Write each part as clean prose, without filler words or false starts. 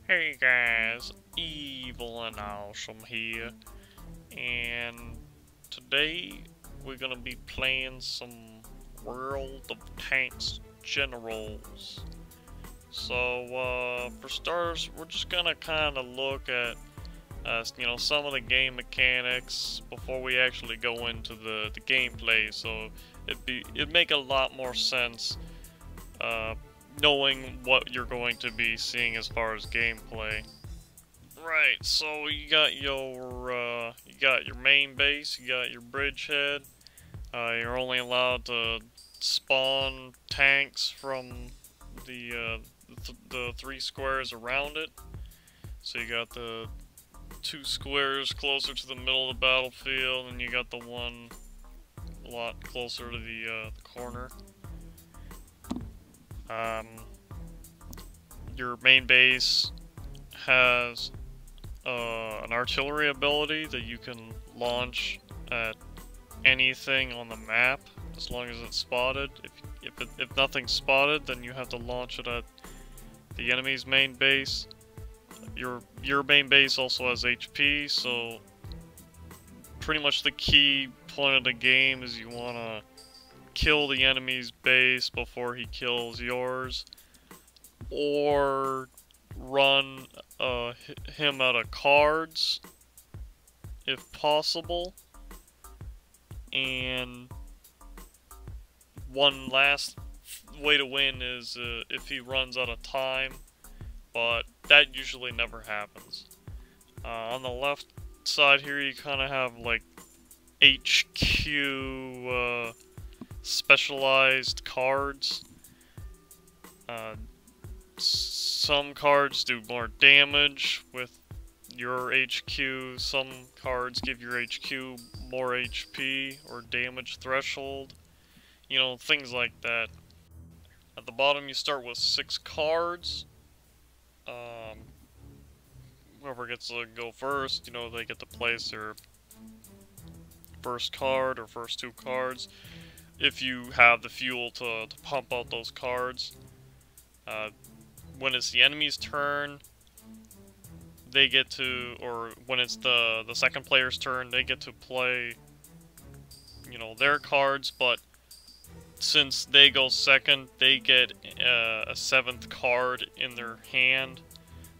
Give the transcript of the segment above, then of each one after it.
Hey guys, Evil and Awesome here, and today we're gonna be playing some World of Tanks Generals. So, for starters, we're just gonna kind of look at, some of the game mechanics before we actually go into the gameplay. So it'd make a lot more sense, uh, knowing what you're going to be seeing as far as gameplay. Right, so you got your main base, you got your bridgehead. You're only allowed to spawn tanks from the three squares around it. So you got the two squares closer to the middle of the battlefield, and you got the one a lot closer to the corner. Your main base has an artillery ability that you can launch at anything on the map as long as it's spotted. If nothing's spotted, then you have to launch it at the enemy's main base. Your main base also has HP, so pretty much the key point of the game is you want to kill the enemy's base before he kills yours, or run him out of cards if possible. And one last way to win is if he runs out of time, but that usually never happens. On the left side here, you kind of have like HQ specialized cards. Some cards do more damage with your HQ, some cards give your HQ more HP or damage threshold, things like that. At the bottom you start with 6 cards. Whoever gets to go first, they get to place their first card or first 2 cards, if you have the fuel to pump out those cards. When it's the enemy's turn, they get to, or when it's the second player's turn, they get to play, their cards, but since they go second, they get a 7th card in their hand,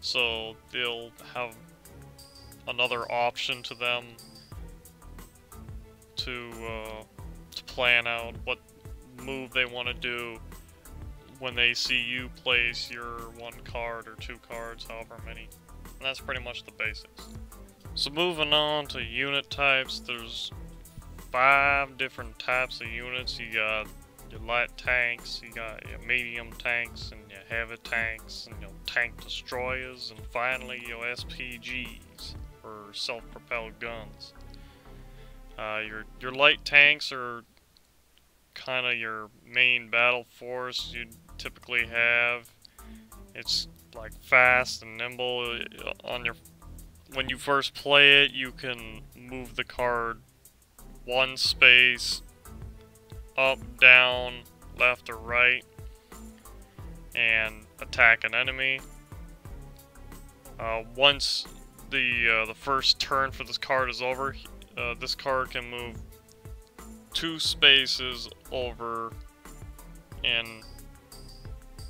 so they'll have another option to them to plan out what move they want to do when they see you place your 1 card or 2 cards, however many. And that's pretty much the basics. So moving on to unit types, there's 5 different types of units. You got your light tanks, you got your medium tanks, and your heavy tanks, and your tank destroyers, and finally your SPGs, or self-propelled guns. Your light tanks are kind of your main battle force you'd typically have. It's like fast and nimble. When you first play it, you can move the card 1 space up, down, left, or right, and attack an enemy. Once the first turn for this card is over, this card can move 2 spaces over in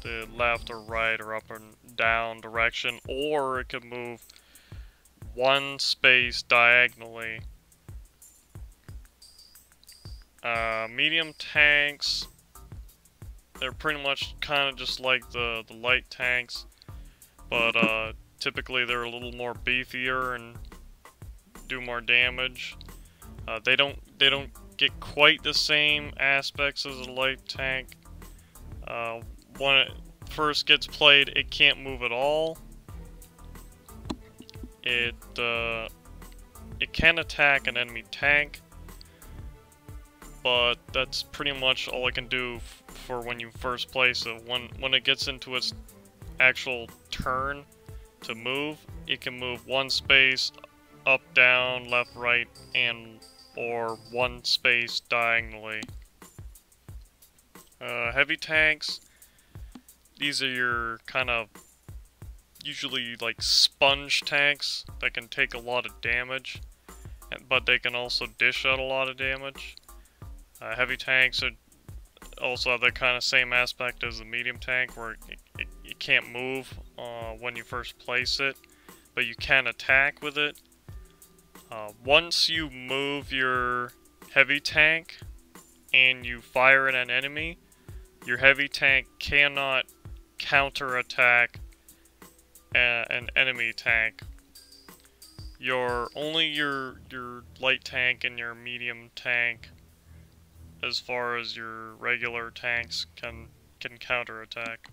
the left or right or up and down direction, or it can move 1 space diagonally. Medium tanks, they're pretty much kind of just like the light tanks, but typically they're a little more beefier and do more damage. They don't get quite the same aspects as a light tank. When it first gets played, it can't move at all. It can attack an enemy tank, but that's pretty much all it can do for when you first place it. When it gets into its actual turn to move, it can move 1 space up, down, left, right, or 1 space diagonally. Heavy tanks, these are your kind of usually like sponge tanks that can take a lot of damage, but they can also dish out a lot of damage. Heavy tanks are also have that kind of same aspect as the medium tank, where it can't move when you first place it, but you can attack with it. Once you move your heavy tank and you fire at an enemy, your heavy tank cannot counterattack an enemy tank. Only your light tank and your medium tank, as far as your regular tanks, can counterattack.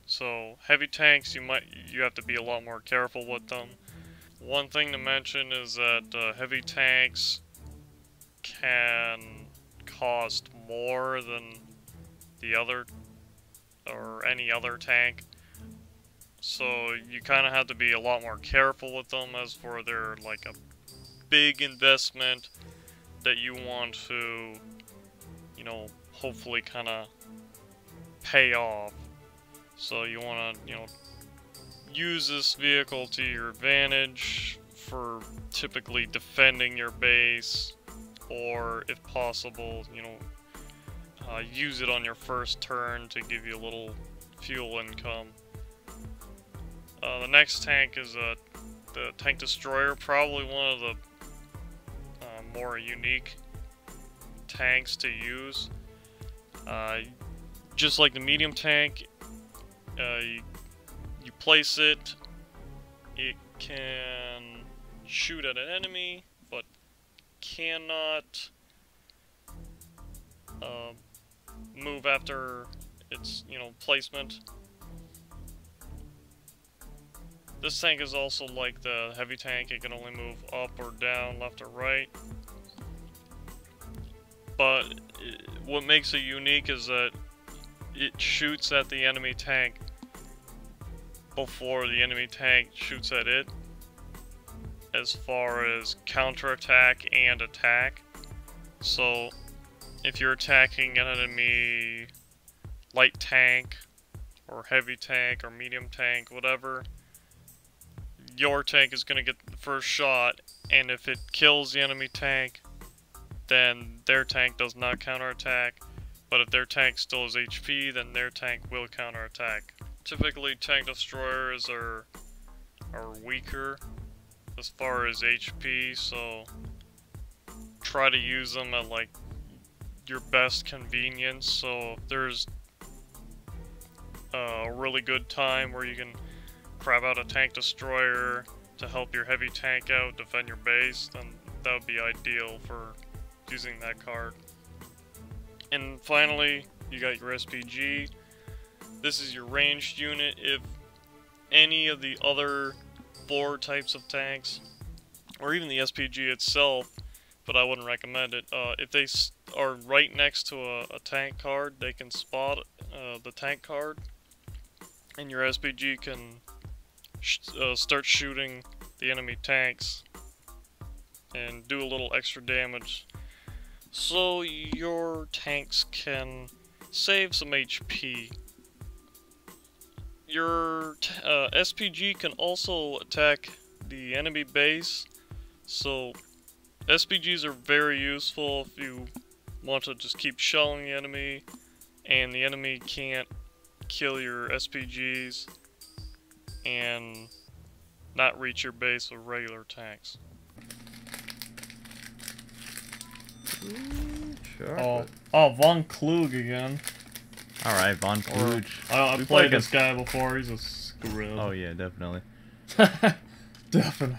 So heavy tanks, you have to be a lot more careful with them. One thing to mention is that heavy tanks can cost more than the other, or any other tank. So you kind of have to be a lot more careful with them, as for they're like a big investment that you want to, you know, hopefully kind of pay off. So you want to, you know, use this vehicle to your advantage for typically defending your base, or if possible, you know, use it on your first turn to give you a little fuel income. The next tank is the tank destroyer, probably one of the more unique tanks to use. Just like the medium tank, you place it, it can shoot at an enemy, but cannot move after its, you know, placement. This tank is also like the heavy tank, it can only move up or down, left or right. But what makes it unique is that it shoots at the enemy tank before the enemy tank shoots at it, as far as counterattack and attack. So if you're attacking an enemy light tank or heavy tank or medium tank, whatever, your tank is going to get the first shot, and if it kills the enemy tank, then their tank does not counterattack. But if their tank still has HP, then their tank will counterattack. Typically, tank destroyers are weaker as far as HP, so try to use them at like your best convenience. So if there's a really good time where you can grab out a tank destroyer to help your heavy tank out, defend your base, then that would be ideal for using that card. And finally, you got your SPG. This is your ranged unit. If any of the other 4 types of tanks, or even the SPG itself, but I wouldn't recommend it, if they are right next to a tank card, they can spot the tank card, and your SPG can start shooting the enemy tanks and do a little extra damage, so your tanks can save some HP. Your SPG can also attack the enemy base, so SPGs are very useful if you want to just keep shelling the enemy and the enemy can't kill your SPGs and not reach your base with regular tanks. Oh, Von Klug again. Alright, Von Klug. I played this guy before, he's a screw. Oh yeah, definitely. Definitely.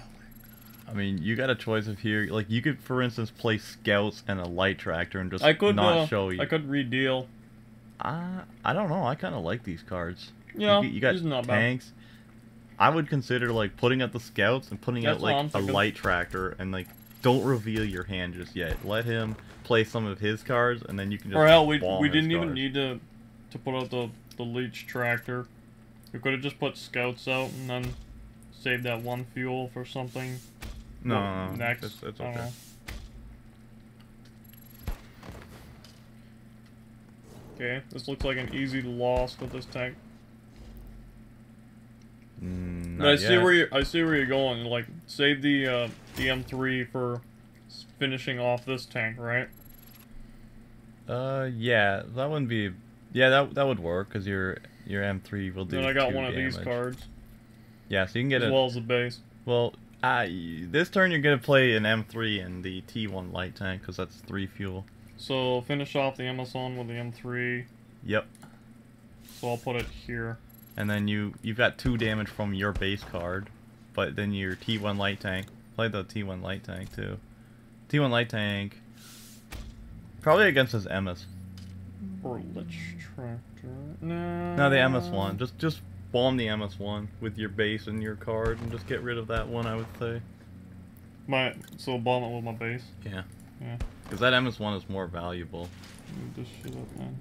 I mean, you got a choice of here, like, you could, for instance, play scouts and a light tractor and just not show you. I could redeal. I don't know, I kind of like these cards. Yeah, you got tanks. I would consider, like, putting out the scouts and putting out, like, a light tractor, and, like, don't reveal your hand just yet. Let him play some of his cards, and then you can just or hell, we didn't even need to put out the leech tractor. We could have just put scouts out and then save that 1 fuel for something. No, next. It's okay. Okay, this looks like an easy loss with this tank. Not I yet. see where you're going. Like, save the M3 for finishing off this tank, right? Yeah, that wouldn't be. Yeah, that would work because your M3 will do. Then I got 2 one of damage. these cards. Yeah, so you can get as well as the base. Well, this turn you're gonna play an M3 and the T1 light tank because that's 3 fuel. So finish off the Amazon with the M3. Yep. So I'll put it here. And then you've got 2 damage from your base card, but then your T1 light tank. Play the T1 light tank too. T1 light tank. Probably against his MS. Or Lich Tractor. No. No, the MS1. Just bomb the MS1 with your base and your card and just get rid of that one, I would say. So bomb it with my base? Yeah. Yeah. Because that MS1 is more valuable. Move this shit up, man.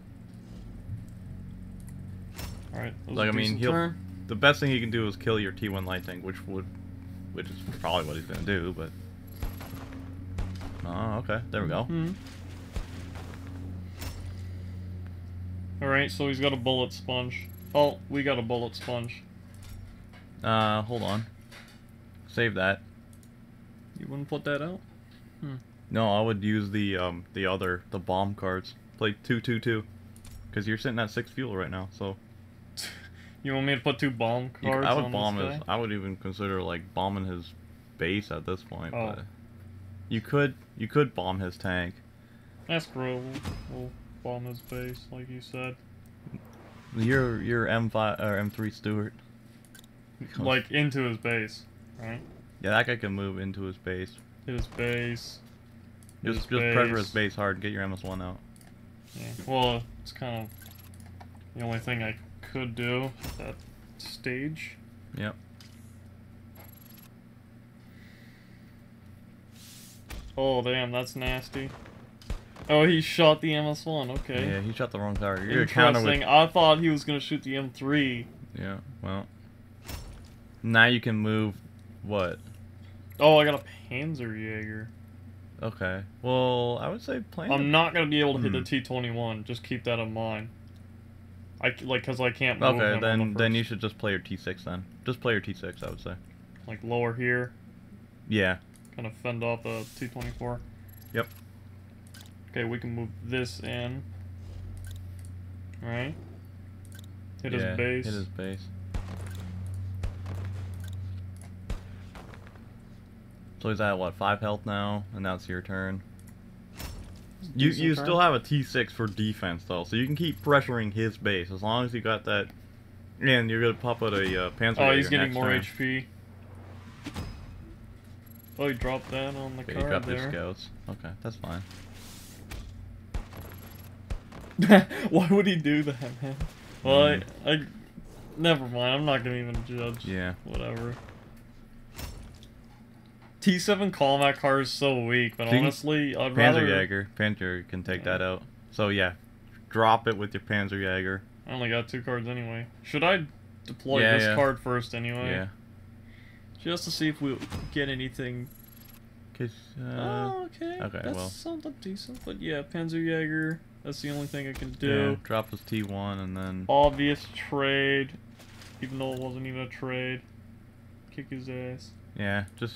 Alright, like, I mean, the best thing he can do is kill your T1 light tank, which is probably what he's gonna do, but... Oh, okay. There we go. Mm-hmm. Alright, so he's got a bullet sponge. Oh, we got a bullet sponge. Hold on. Save that. You wouldn't put that out? No, I would use the bomb cards. Play 2/2/2. Because you're sitting at 6 fuel right now, so... You want me to put 2 bomb cards I would on bomb this guy? I would even consider, like, bombing his base at this point, oh. but... You could bomb his tank. That's cool. We'll bomb his base, like you said. Your M5 or M3 Stewart. Like into his base, right? Yeah, that guy can move into his base. Hit his base. Just pressure his base hard and get your MS1 out. Yeah. Well, it's kind of the only thing I could do at that stage. Yep. Oh damn, that's nasty. Oh, he shot the MS1. Okay. Yeah, he shot the wrong target. You're interesting. I thought he was gonna shoot the M3. Yeah. Well. Now you can move. What? Oh, I got a Panzerjäger. Okay. Well, I would say play. I'm not gonna be able to hit the T21. Just keep that in mind. Cause I can't move. Okay, then you should just play your T6 then. Just play your T6, I would say. Like lower here. Yeah. Kind of fend off the T24. Yep. Okay, we can move this in. Alright. Hit his base. Hit his base. So he's at what, 5 health now, and now it's your turn. You still have a T6 for defense though, so you can keep pressuring his base as long as you got that. And you're gonna pop out a Panzer. Oh, he's getting more HP. Oh, he dropped that on the card there. You dropped your scouts. Okay, that's fine. Why would he do that, man? Well, I never mind. I'm not gonna even judge. Yeah. Whatever. T7 combat card is so weak, but honestly, I'd rather... Panzerjäger can take that out. So yeah, drop it with your Panzerjäger. I only got 2 cards anyway. Should I deploy this card first anyway? Yeah. Just to see if we get anything. Oh, okay. Okay, that's something decent. But yeah, Panzerjäger, that's the only thing I can do. Yeah, drop his T1 and then... Obvious trade, even though it wasn't even a trade. Kick his ass. Yeah, just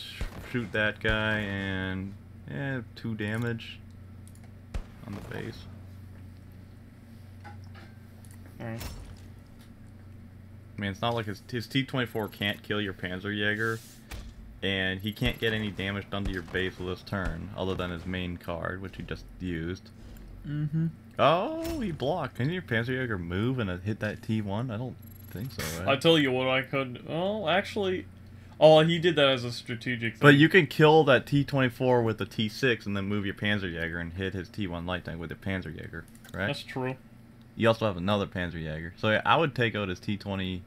shoot that guy and... Yeah, 2 damage on the base. Alright. I mean, it's not like his T-24 can't kill your Panzerjäger, and he can't get any damage done to your base with this turn, other than his main card, which he just used. Mm-hmm. Oh, he blocked. Can your Panzerjäger move and hit that T1? I don't think so, right? I tell you what, I could... Well, actually... Oh, he did that as a strategic thing. But you can kill that T-24 with the T6 and then move your Panzerjäger and hit his T1 light tank with your Panzerjäger, right? That's true. You also have another Panzerjäger. So yeah, I would take out his T-24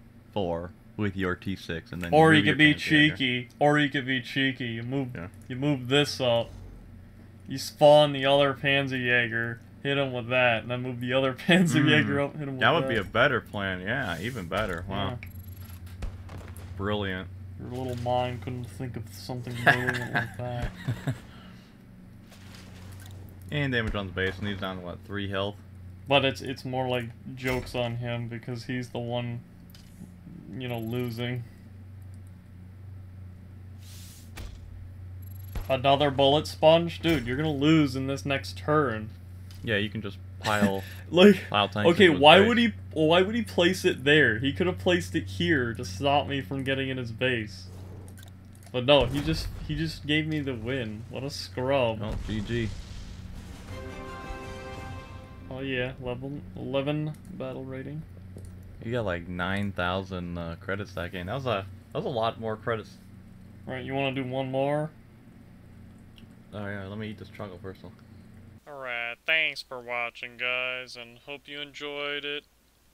with your T6 and then... Or you could be cheeky. Or you could be cheeky. You move this up. You spawn the other Panzerjäger, hit him with that, and then move the other Panzerjäger up, hit him with that. That would be a better plan, yeah, even better. Wow. Yeah. Brilliant. Your little mind couldn't think of something brilliant like that. And damage on the base, and he's down to what, 3 health? But it's more like jokes on him because he's the one, you know, losing. Another bullet sponge? Dude, you're gonna lose in this next turn. Yeah, you can just pile pile tanks. Okay, why would he place it there? He could have placed it here to stop me from getting in his base. But no, he just gave me the win. What a scrub. Oh, GG. Oh yeah, level 11 battle rating. You got like 9,000 credits that game. That was a lot more credits. Alright, you wanna do one more? Oh yeah, let me eat this chocolate first. Alright, thanks for watching, guys, and hope you enjoyed it.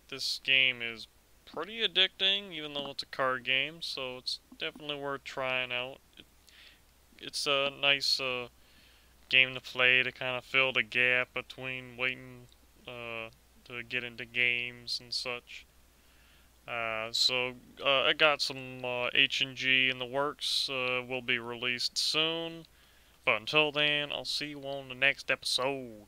This game is pretty addicting, even though it's a card game, so it's definitely worth trying out. It's a nice game to play to kind of fill the gap between waiting to get into games and such. I got some HnG in the works, will be released soon. But until then, I'll see you on the next episode.